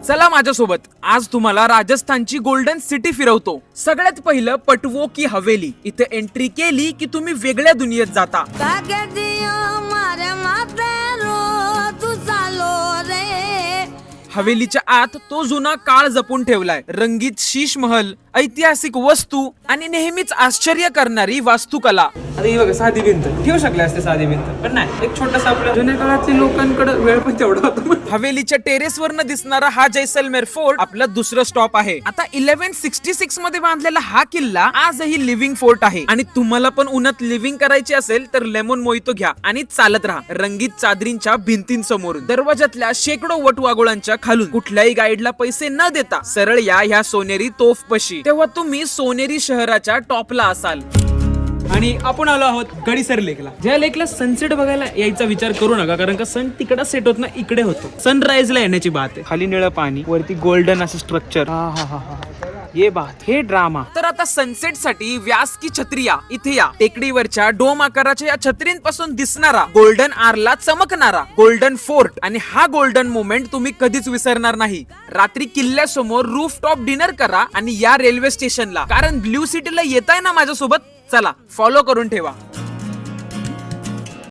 चला माझ्यासोबत, आज तुम्हाला राजस्थानची गोल्डन सिटी फिरवतो। सगळ्यात पहिलं पटवो की हवेली। इथे एंट्री केली की तुम्ही वेगळ्या दुनियेत जाता। हवेलीच्या आत तो जुना काळ जपून ठेवलाय। रंगीत शीश महल, ऐतिहासिक वस्तू आणि नेहमीच आश्चर्य करणारी वास्तुकला। आता ही बघा, साधी भिंत ठेवू शकले असते, साधी भिंत, पण नाही, एक छोटासा आपल्या जुन्या काळातल्या लोकांकडे वेळ पण तेवढा होता। हवेलीच्या टेरेसवरनं दिसणारा हा जैसलमेर फोर्ट आपलं दुसरं स्टॉप आहे। आता 1166 मध्ये बांधलेला हा किल्ला आजही लिव्हिंग फोर्ट आहे। आणि तुम्हाला पण उन्हात लिव्हिंग करायची असेल तर लेमन मोहितो घ्या आणि चालत राहा रंगीत चादरींच्या भिंतींसमोर। दरवाजातल्या शेकडो वटवाघुळांच्या खालून कुठल्याही गाईडला पैसे न देता सरळ या ह्या सोनेरी तोफ पशी। तेव्हा तुम्ही सोनेरी शहराच्या टॉपला असाल। आणि आपण आलो आहोत गडीसर लेकला। ज्या लेकला सनसेट बघायला यायचा विचार करू नका, कारण का सन तिकडे सेट होत ना, इकडे होतो। सनराईजला येण्याची बात आहे। खाली निळं पाणी, वरती गोल्डन असं स्ट्रक्चर। ये बात, हे ड्रामा। तर आता सनसेट साठी व्यास की छत्रिया इथे या। टेकडीवरच्या डोम आकाराच्या या छत्रींपासून दिसणारा गोल्डन आरला चमकणारा गोल्डन फोर्ट आणि हा गोल्डन मोमेंट तुम्ही कधीच विसरणार नाही। रात्री किल्ल्यासमोर रूफ टॉप डिनर करा आणि या रेल्वे स्टेशनला, कारण ब्ल्यू सिटीला येताय ना माझ्यासोबत, चला फॉलो करून ठेवा।